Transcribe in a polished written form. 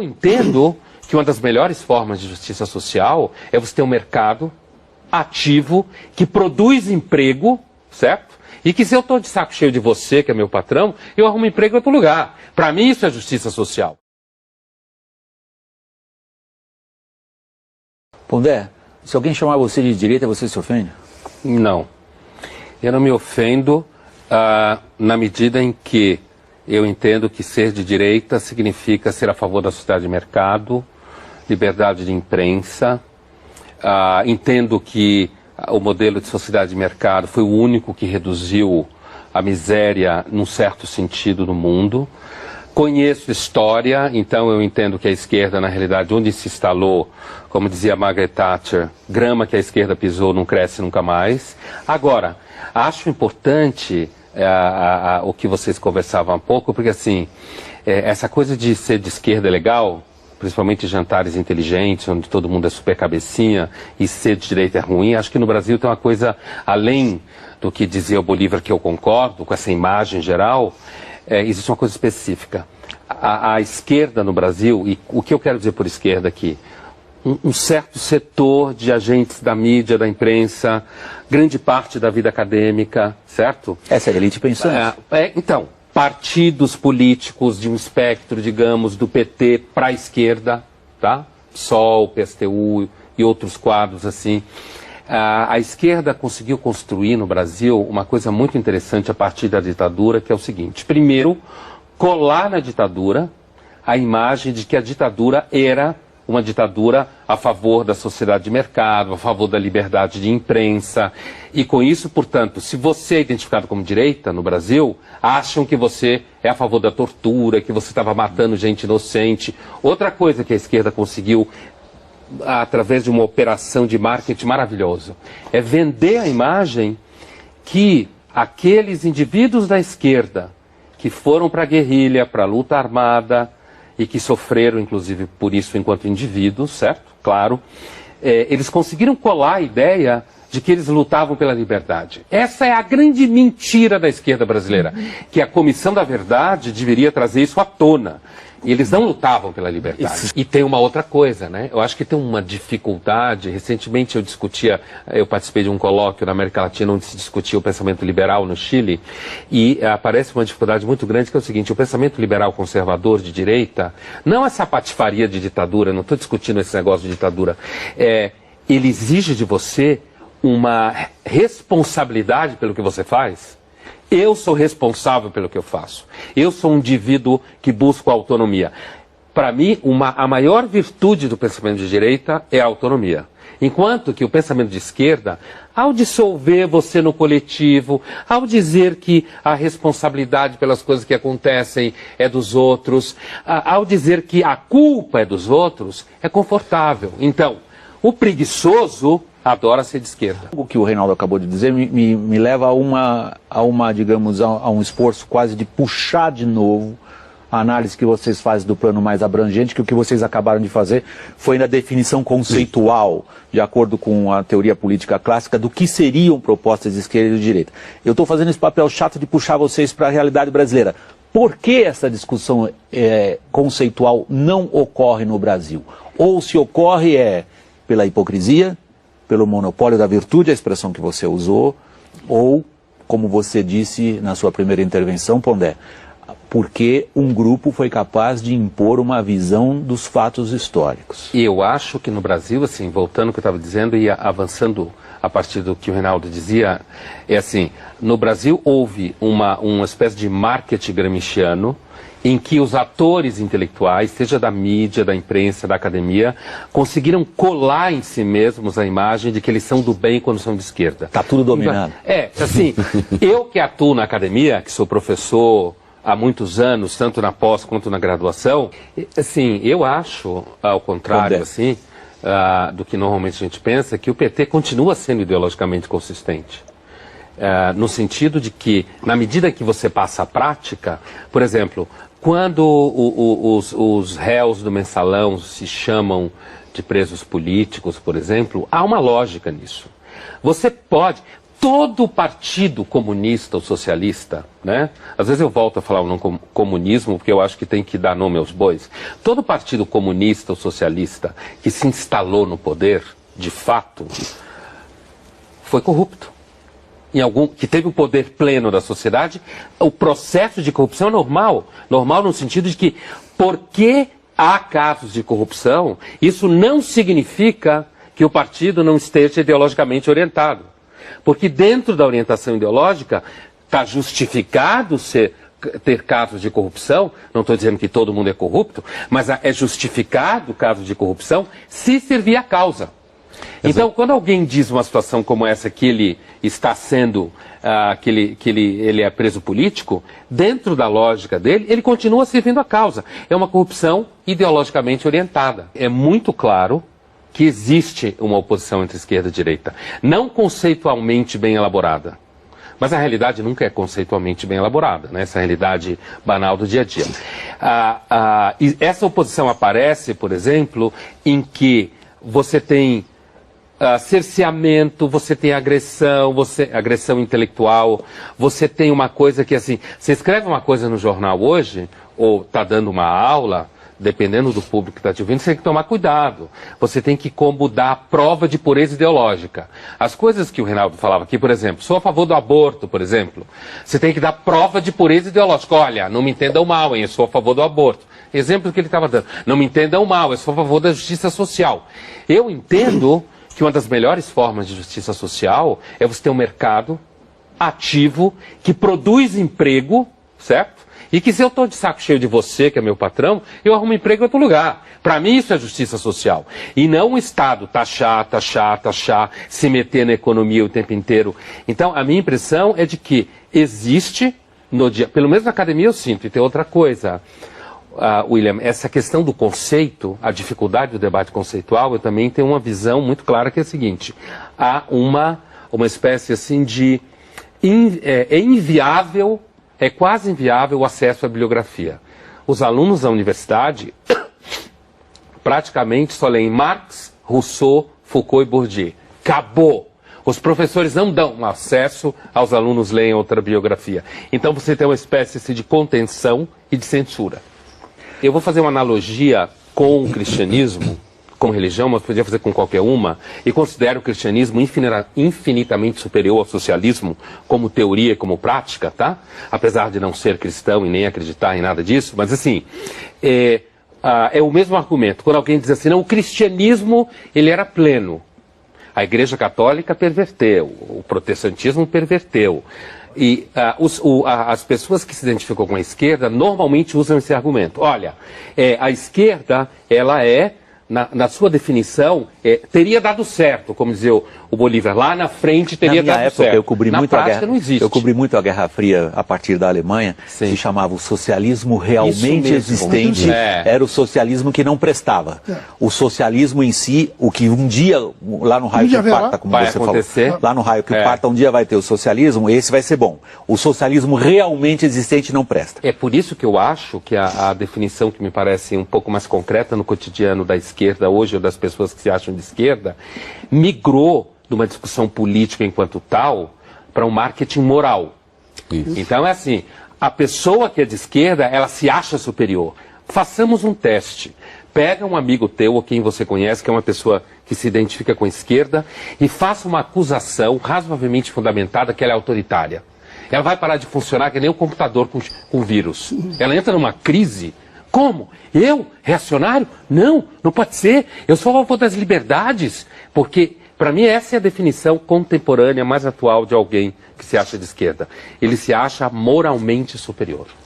eu entendo que uma das melhores formas de justiça social é você ter um mercado ativo que produz emprego, certo? E que se eu estou de saco cheio de você, que é meu patrão, eu arrumo emprego em outro lugar. Para mim isso é justiça social. Pondé, se alguém chamar você de direita, você se ofende? Não. Eu não me ofendo na medida em que eu entendo que ser de direita significa ser a favor da sociedade de mercado, liberdade de imprensa. Entendo que o modelo de sociedade de mercado foi o único que reduziu a miséria, num certo sentido, no mundo. Conheço história, então eu entendo que a esquerda, na realidade, onde se instalou, como dizia Margaret Thatcher, grama que a esquerda pisou não cresce nunca mais. Agora, acho importante o que vocês conversavam há pouco, porque assim, essa coisa de ser de esquerda é legal, principalmente jantares inteligentes, onde todo mundo é super cabecinha, e ser de direita é ruim. Acho que no Brasil tem uma coisa, além do que dizia o Bolívar, que eu concordo, com essa imagem geral, existe uma coisa específica. A esquerda no Brasil, e o que eu quero dizer por esquerda aqui, um certo setor de agentes da mídia, da imprensa, grande parte da vida acadêmica, certo? Essa é a elite pensante. Então, partidos políticos de um espectro, digamos, do PT para a esquerda, tá? PSOL, PSTU e outros quadros assim. A esquerda conseguiu construir no Brasil uma coisa muito interessante a partir da ditadura, que é o seguinte: primeiro, colar na ditadura a imagem de que a ditadura era uma ditadura a favor da sociedade de mercado, a favor da liberdade de imprensa. E com isso, portanto, se você é identificado como direita no Brasil, acham que você é a favor da tortura, que você estava matando gente inocente. Outra coisa que a esquerda conseguiu, através de uma operação de marketing maravilhosa, é vender a imagem que aqueles indivíduos da esquerda que foram para a guerrilha, para a luta armada, e que sofreram, inclusive, por isso enquanto indivíduos, certo? Claro. Eles conseguiram colar a ideia de que eles lutavam pela liberdade. Essa é a grande mentira da esquerda brasileira, que a Comissão da Verdade deveria trazer isso à tona. E eles não lutavam pela liberdade. E tem uma outra coisa, né? Eu acho que tem uma dificuldade. Recentemente eu participei de um colóquio na América Latina onde se discutia o pensamento liberal no Chile, e aparece uma dificuldade muito grande, que é o seguinte: o pensamento liberal conservador de direita, não essa patifaria de ditadura, não estou discutindo esse negócio de ditadura, ele exige de você uma responsabilidade pelo que você faz. Eu sou responsável pelo que eu faço. Eu sou um indivíduo que busca autonomia. Para mim, a maior virtude do pensamento de direita é a autonomia. Enquanto que o pensamento de esquerda, ao dissolver você no coletivo, ao dizer que a responsabilidade pelas coisas que acontecem é dos outros, ao dizer que a culpa é dos outros, é confortável. Então, o preguiçoso adora ser de esquerda. O que o Reinaldo acabou de dizer me leva a um esforço quase de puxar de novo a análise que vocês fazem do plano mais abrangente, que o que vocês acabaram de fazer foi na definição conceitual, de acordo com a teoria política clássica, do que seriam propostas de esquerda e de direita. Eu estou fazendo esse papel chato de puxar vocês para a realidade brasileira. Por que essa discussão conceitual não ocorre no Brasil? Ou se ocorre pela hipocrisia, pelo monopólio da virtude, a expressão que você usou, ou, como você disse na sua primeira intervenção, Pondé, porque um grupo foi capaz de impor uma visão dos fatos históricos. E eu acho que no Brasil, assim, voltando ao que eu estava dizendo e avançando a partir do que o Reinaldo dizia, no Brasil houve uma espécie de marketing gramsciano, em que os atores intelectuais, seja da mídia, da imprensa, da academia, conseguiram colar em si mesmos a imagem de que eles são do bem quando são de esquerda. Está tudo dominado. Assim, eu que atuo na academia, que sou professor há muitos anos, tanto na pós quanto na graduação, assim, eu acho, ao contrário, assim, do que normalmente a gente pensa, que o PT continua sendo ideologicamente consistente. No sentido de que, na medida que você passa a prática, por exemplo, quando os réus do mensalão se chamam de presos políticos, por exemplo, há uma lógica nisso. Você pode todo partido comunista ou socialista, né? Às vezes eu volto a falar o nome comunismo, porque eu acho que tem que dar nome aos bois. Todo partido comunista ou socialista que se instalou no poder, de fato, foi corrupto. Que teve o poder pleno da sociedade, o processo de corrupção é normal. Normal no sentido de que, porque há casos de corrupção, isso não significa que o partido não esteja ideologicamente orientado. Porque dentro da orientação ideológica está justificado ter casos de corrupção, não estou dizendo que todo mundo é corrupto, mas é justificado o caso de corrupção se servir a causa. Então, quando alguém diz uma situação como essa, que ele está sendo, que ele é preso político, dentro da lógica dele, ele continua servindo a causa. É uma corrupção ideologicamente orientada. É muito claro que existe uma oposição entre esquerda e direita, não conceitualmente bem elaborada. Mas a realidade nunca é conceitualmente bem elaborada, né? Essa realidade banal do dia a dia. E essa oposição aparece, por exemplo, em que você tem cerceamento, você tem agressão, agressão intelectual, você tem uma coisa que, assim, você escreve uma coisa no jornal hoje, ou está dando uma aula, dependendo do público que está te ouvindo, você tem que tomar cuidado. Você tem que como dar a prova de pureza ideológica. As coisas que o Reinaldo falava aqui, por exemplo, sou a favor do aborto, por exemplo. Você tem que dar prova de pureza ideológica. Olha, não me entendam mal, hein? Eu sou a favor do aborto. Exemplo que ele estava dando. Não me entendam mal, eu sou a favor da justiça social. Eu entendo que uma das melhores formas de justiça social é você ter um mercado ativo que produz emprego, certo? E que se eu estou de saco cheio de você, que é meu patrão, eu arrumo emprego em outro lugar. Para mim isso é justiça social. E não o Estado taxar, se meter na economia o tempo inteiro. Então a minha impressão é de que existe, pelo menos na academia eu sinto, e tem outra coisa, William, essa questão do conceito, a dificuldade do debate conceitual, eu também tenho uma visão muito clara que é a seguinte, há uma espécie assim de... é inviável... É quase inviável o acesso à bibliografia. Os alunos da universidade praticamente só leem Marx, Rousseau, Foucault e Bourdieu. Acabou! Os professores não dão acesso aos alunos lerem outra biografia. Então você tem uma espécie assim, de contenção e de censura. Eu vou fazer uma analogia com o cristianismo, como religião, mas podia fazer com qualquer uma, e considero o cristianismo infinitamente superior ao socialismo como teoria e como prática, tá? Apesar de não ser cristão e nem acreditar em nada disso, mas assim, é o mesmo argumento. Quando alguém diz assim, não, o cristianismo, ele era pleno. A Igreja Católica perverteu, o protestantismo perverteu. E as pessoas que se identificam com a esquerda normalmente usam esse argumento. Olha, a esquerda, ela na sua definição, teria dado certo, como dizia o Bolívar, lá na frente teria dado certo. Eu cobri muito a guerra, não existe. Eu cobri muito a Guerra Fria a partir da Alemanha, se chamava o socialismo realmente existente, era o socialismo que não prestava. O socialismo em si, o que um dia, lá no raio que parta, como você falou, lá no raio que parta, um dia vai ter o socialismo, esse vai ser bom. O socialismo realmente existente não presta. É por isso que eu acho que a definição que me parece um pouco mais concreta no cotidiano da esquerda hoje, ou das pessoas que se acham de esquerda, migrou de uma discussão política enquanto tal para um marketing moral. Isso. Então é assim, a pessoa que é de esquerda, ela se acha superior. Façamos um teste. Pega um amigo teu ou quem você conhece, que é uma pessoa que se identifica com a esquerda, e faça uma acusação razoavelmente fundamentada que ela é autoritária. Ela vai parar de funcionar que nem um computador com vírus. Ela entra numa crise. Como? Eu? Reacionário? Não, não pode ser. Eu sou a favor das liberdades. Porque, para mim, essa é a definição contemporânea mais atual de alguém que se acha de esquerda. Ele se acha moralmente superior.